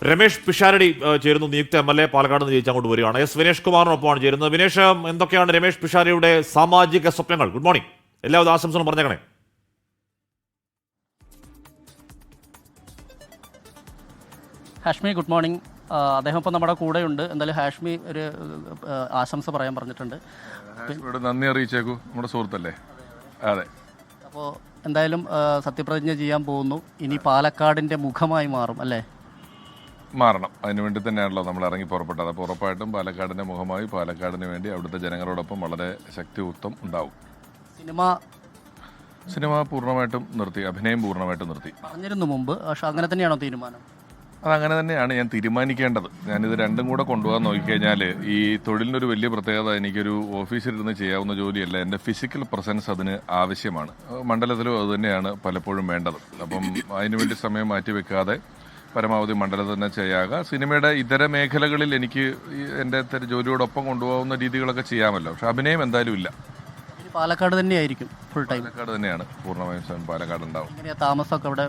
രമേഷ് പിഷാരടി ചേരുന്നു. നിയുക്ത MLA പാലക്കാട് നിന്ന് ജയിച്ച് അങ്ങോട്ട് വരികയാണ്. എസ് വിനേഷ് കുമാറിനൊപ്പമാണ് ചേരുന്നത്. വിനേഷ്, എന്തൊക്കെയാണ് രമേഷ് പിഷാരടിയുടെ സാമാജിക സ്വപ്നങ്ങൾ? ഗുഡ് മോർണിംഗ്, എല്ലാവിധ ആശംസകളും പറഞ്ഞേക്കണേ. Hashmi, good morning. അദ്ദേഹം ഇപ്പോൾ നമ്മുടെ കൂടെയുണ്ട്. എന്തായാലും ഹാഷ്മി ഒരു ആശംസ പറയാൻ പറഞ്ഞിട്ടുണ്ട്. നന്ദി അറിയിച്ചേക്കൂ, നമ്മുടെ സുഹൃത്തല്ലേ. അതെ, അപ്പോൾ എന്തായാലും സത്യപ്രതിജ്ഞ ചെയ്യാൻ പോകുന്നു. ഇനി പാലക്കാടിൻ്റെ മുഖമായി മാറും അല്ലേ? മാറണം. അതിനുവേണ്ടി തന്നെയാണല്ലോ നമ്മൾ ഇറങ്ങി പുറപ്പെട്ടത്. അപ്പോൾ ഉറപ്പായിട്ടും പാലക്കാടിൻ്റെ മുഖമായി പാലക്കാടിന് വേണ്ടി അവിടുത്തെ ജനങ്ങളോടൊപ്പം വളരെ ശക്തിയുക്തം ഉണ്ടാവും. സിനിമ പൂർണ്ണമായിട്ടും നിർത്തി, അഭിനയം പൂർണ്ണമായിട്ടും നിർത്തി. പറഞ്ഞിരുന്നു മുമ്പ്, പക്ഷെ അങ്ങനെ തന്നെയാണോ തീരുമാനം? അതങ്ങനെ തന്നെയാണ് ഞാൻ തീരുമാനിക്കേണ്ടത്. ഞാനിത് രണ്ടും കൂടെ കൊണ്ടുപോകാൻ നോക്കിക്കഴിഞ്ഞാൽ ഈ തൊഴിലിനൊരു വലിയ പ്രത്യേകത, എനിക്കൊരു ഓഫീസിലിരുന്ന് ചെയ്യാവുന്ന ജോലിയല്ല, എൻ്റെ ഫിസിക്കൽ പ്രസൻസ് അതിന് ആവശ്യമാണ്. മണ്ഡലത്തിലും അതുതന്നെയാണ് പലപ്പോഴും വേണ്ടത്. അപ്പം അതിനുവേണ്ടി സമയം മാറ്റിവെക്കാതെ പരമാവധി മണ്ഡലത്തിൽ തന്നെ ചെയ്യാക. സിനിമയുടെ ഇതര മേഖലകളിൽ എനിക്ക് എൻ്റെ ജോലിയോടൊപ്പം കൊണ്ടുപോകുന്ന രീതികളൊക്കെ ചെയ്യാമല്ലോ. പക്ഷെ അഭിനയം എന്തായാലും ഇല്ല. പാലക്കാട് തന്നെയായിരിക്കും ഫുൾ ടൈം? പാലക്കാട് തന്നെയാണ്, പൂർണ്ണമായും പാലക്കാട് ഉണ്ടാവും. താമസമൊക്കെ അവിടെ?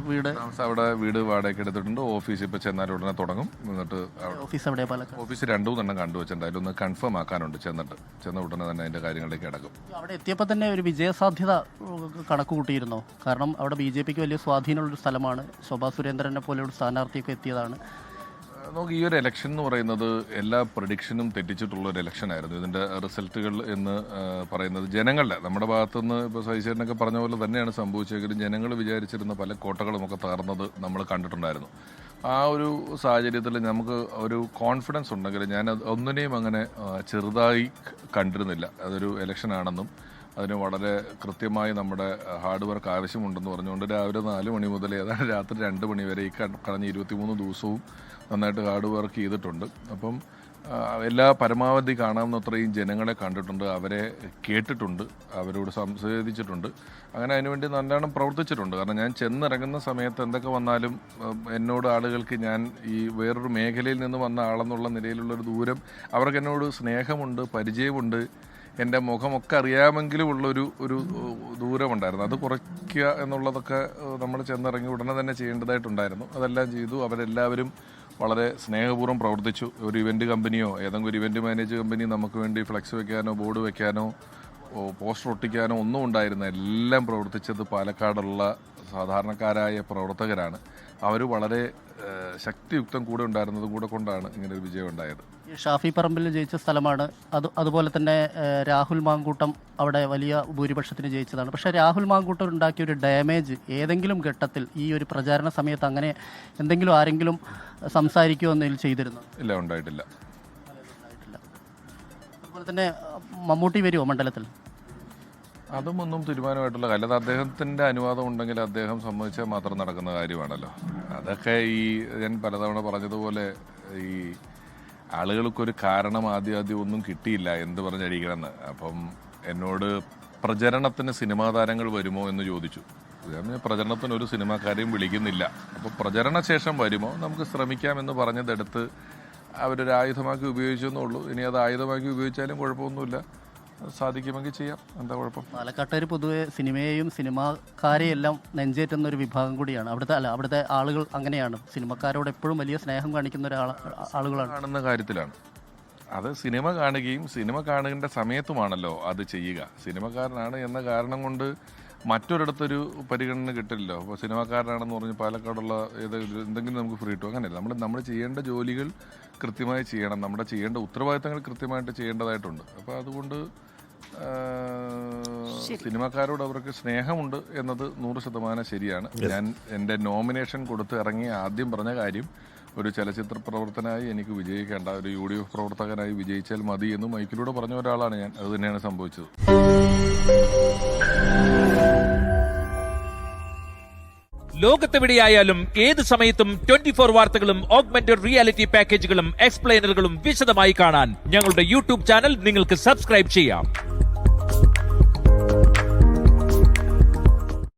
അവിടെ വീട് വാടകയ്ക്ക് എടുത്തിട്ടുണ്ട്. ഓഫീസ് ഇപ്പോൾ ചെന്നാൽ ഉടനെ തുടങ്ങും. എന്നിട്ട് ഓഫീസ് എവിടെയാ? പാലക്കാട് ഓഫീസ് 2-3 കണ്ടുവച്ചിട്ടുണ്ട്. അതിലൊന്ന് കൺഫേം ആക്കാനുണ്ട്. ചെന്ന ഉടനെ തന്നെ അതിൻ്റെ കാര്യങ്ങളിലേക്ക് കിടക്കും. അവിടെ എത്തിയപ്പോൾ തന്നെ ഒരു വിജയസാധ്യത കണക്ക് കൂട്ടിയിരുന്നോ? കാരണം അവിടെ BJPക്ക് വലിയ സ്വാധീനമുള്ളൊരു സ്ഥലമാണ്. ശോഭാ സുരേന്ദ്രനെ പോലെ ഒരു സ്ഥാനാർത്ഥിയൊക്കെ എത്തിയതാണ്. നമുക്ക് ഈ ഒരു ഇലക്ഷൻ എന്ന് പറയുന്നത് എല്ലാ പ്രഡിക്ഷനും തെറ്റിച്ചിട്ടുള്ള ഒരു ഇലക്ഷനായിരുന്നു. ഇതിൻ്റെ റിസൾട്ടുകൾ എന്ന് പറയുന്നത് ജനങ്ങളുടെ, നമ്മുടെ ഭാഗത്തുനിന്ന് ഇപ്പോൾ സൈശേരനൊക്കെ പറഞ്ഞ പോലെ തന്നെയാണ് സംഭവിച്ചെങ്കിലും ജനങ്ങൾ വിചാരിച്ചിരുന്ന പല കോട്ടകളുമൊക്കെ തകർന്നത് നമ്മൾ കണ്ടിട്ടുണ്ടായിരുന്നു. ആ ഒരു സാഹചര്യത്തിൽ നമുക്ക് ഒരു കോൺഫിഡൻസ് ഉണ്ടെങ്കിൽ ഞാൻ ഒന്നിനെയും അങ്ങനെ ചെറുതായി കണ്ടിരുന്നില്ല. അതൊരു ഇലക്ഷനാണെന്നും അതിന് വളരെ കൃത്യമായി നമ്മുടെ ഹാർഡ് വർക്ക് ആവശ്യമുണ്ടെന്ന് പറഞ്ഞുകൊണ്ട് രാവിലെ 4 മണി മുതൽ ഏതാണ്ട് രാത്രി 2 മണി വരെ ഈ കഴിഞ്ഞ 23 ദിവസവും നന്നായിട്ട് ഹാർഡ് വർക്ക് ചെയ്തിട്ടുണ്ട്. അപ്പം എല്ലാ പരമാവധി കാണാവുന്നത്രയും ജനങ്ങളെ കണ്ടിട്ടുണ്ട്, അവരെ കേട്ടിട്ടുണ്ട്, അവരോട് സംസാരിച്ചിട്ടുണ്ട്. അങ്ങനെ അതിനുവേണ്ടി നല്ലോണം പ്രവർത്തിച്ചിട്ടുണ്ട്. കാരണം ഞാൻ ചെന്നിറങ്ങുന്ന സമയത്ത് എന്തൊക്കെ വന്നാലും എന്നോട് ആളുകൾക്ക്, ഞാൻ ഈ വേറൊരു മേഖലയിൽ നിന്ന് വന്ന ആളെന്നുള്ള നിലയിലുള്ളൊരു ദൂരം, അവർക്ക് എന്നോട് സ്നേഹമുണ്ട്, പരിചയമുണ്ട്, എൻ്റെ മുഖമൊക്കെ അറിയാമെങ്കിലും ഒരു ദൂരമുണ്ടായിരുന്നു. അത് കുറയ്ക്കുക എന്നുള്ളതൊക്കെ നമ്മൾ ചെന്നിറങ്ങി ഉടനെ തന്നെ ചെയ്യേണ്ടതായിട്ടുണ്ടായിരുന്നു. അതെല്ലാം ചെയ്തു. അവരെല്ലാവരും വളരെ സ്നേഹപൂർവ്വം പ്രവർത്തിച്ചു. ഒരു ഇവൻറ്റ് കമ്പനിയോ ഏതെങ്കിലും ഒരു ഇവൻറ്റ് മാനേജ് കമ്പനി നമുക്ക് വേണ്ടി ഫ്ലെക്സ് വെക്കാനോ ബോർഡ് വെക്കാനോ പോസ്റ്റർ ഒട്ടിക്കാനോ ഒന്നും ഉണ്ടായിരുന്ന, എല്ലാം പ്രവർത്തിച്ചത് പാലക്കാടുള്ള സാധാരണക്കാരായ പ്രവർത്തകരാണ്. അവർ വളരെ ശക്തിയുക്തം കൂടെ ഉണ്ടായിരുന്നത് കൂടെ കൊണ്ടാണ് ഇങ്ങനെ ഒരു വിജയം ഉണ്ടായത്. ഷാഫി പറമ്പിൽ ജയിച്ച സ്ഥലമാണ്. അതുപോലെ തന്നെ രാഹുൽ മാങ്കൂട്ടം അവിടെ വലിയ ഭൂരിപക്ഷത്തിന് ജയിച്ചതാണ്. പക്ഷേ രാഹുൽ മാങ്കൂട്ടം ഉണ്ടാക്കിയ ഒരു ഡാമേജ് ഏതെങ്കിലും ഘട്ടത്തിൽ ഈ ഒരു പ്രചാരണ സമയത്ത് അങ്ങനെ എന്തെങ്കിലും ആരെങ്കിലും സംസാരിക്കുകയോ എന്തെങ്കിലും ചെയ്തിരുന്നു? ഇല്ല, ഉണ്ടായിട്ടില്ല. അതുപോലെ തന്നെ മമ്മൂട്ടി വരുമോ മണ്ഡലത്തിൽ? അതും ഒന്നും തീരുമാനമായിട്ടുള്ള കാര്യം. അത് അദ്ദേഹത്തിൻ്റെ അനുവാദം ഉണ്ടെങ്കിൽ അദ്ദേഹം സമ്മതിച്ചാൽ മാത്രം നടക്കുന്ന കാര്യമാണല്ലോ. അതൊക്കെ ഈ ഞാൻ പലതവണ പറഞ്ഞതുപോലെ ഈ ആളുകൾക്കൊരു കാരണം ആദ്യം ഒന്നും കിട്ടിയില്ല എന്ത് പറഞ്ഞടിക്കണമെന്ന്. അപ്പം എന്നോട് പ്രചരണത്തിന് സിനിമാ താരങ്ങൾ വരുമോ എന്ന് ചോദിച്ചു. പ്രചരണത്തിന് ഒരു സിനിമാക്കാരെയും വിളിക്കുന്നില്ല. അപ്പോൾ പ്രചരണശേഷം വരുമോ നമുക്ക് ശ്രമിക്കാമെന്ന് പറഞ്ഞതെടുത്ത് അവരൊരു ആയുധമാക്കി ഉപയോഗിച്ചെന്നുള്ളൂ. ഇനി അത് ആയുധമാക്കി ഉപയോഗിച്ചാലും കുഴപ്പമൊന്നുമില്ല, സാധിക്കുമെങ്കിൽ ചെയ്യാം, എന്താ കുഴപ്പം. പാലക്കാട്ടുകാർ പൊതുവെ സിനിമയെയും സിനിമാക്കാരെയും എല്ലാം നെഞ്ചേറ്റുന്ന ഒരു വിഭാഗം കൂടിയാണ്. അവിടുത്തെ ആളുകൾ അങ്ങനെയാണ്. സിനിമക്കാരോട് എപ്പോഴും വലിയ സ്നേഹം കാണിക്കുന്ന ആളുകളാണ്. കാണുന്ന കാര്യത്തിലാണ് അത്. സിനിമ കാണുകയും സിനിമ കാണുന്ന സമയത്തുമാണല്ലോ അത് ചെയ്യുക. സിനിമക്കാരനാണ് എന്ന കാരണം കൊണ്ട് മറ്റൊരിടത്തൊരു പരിഗണന കിട്ടില്ലല്ലോ. അപ്പോൾ സിനിമക്കാരനാണെന്ന് പറഞ്ഞ് പാലക്കാടുള്ള എന്തെങ്കിലും നമുക്ക് ഫ്രീ കിട്ടും, അങ്ങനെയല്ല. നമ്മൾ ചെയ്യേണ്ട ജോലികൾ കൃത്യമായി ചെയ്യണം, നമ്മുടെ ചെയ്യേണ്ട ഉത്തരവാദിത്തങ്ങൾ കൃത്യമായിട്ട് ചെയ്യേണ്ടതായിട്ടുണ്ട്. അപ്പോൾ അതുകൊണ്ട് സിനിമക്കാരോട് അവർക്ക് സ്നേഹമുണ്ട് എന്നത് 100% ശരിയാണ്. ഞാൻ എൻ്റെ നോമിനേഷൻ കൊടുത്ത് ഇറങ്ങി ആദ്യം പറഞ്ഞ കാര്യം, ഒരു ചലച്ചിത്ര പ്രവർത്തകനായി എനിക്ക് വിജയിക്കേണ്ട, ഒരു UDF പ്രവർത്തകനായി വിജയിച്ചാൽ മതി എന്ന് മൈക്കിലൂടെ പറഞ്ഞ ഒരാളാണ് ഞാൻ. അത് തന്നെയാണ് സംഭവിച്ചത്. ലോകത്തെവിടെയായാലും ഏത് സമയത്തും 24 വാർത്തകളും ഓഗ്മെന്റഡ് റിയാലിറ്റി പാക്കേജുകളും എക്സ്പ്ലെയിനറുകളും വിശദമായി കാണാൻ ഞങ്ങളുടെ YouTube ചാനൽ നിങ്ങൾക്ക് സബ്സ്ക്രൈബ് ചെയ്യാം.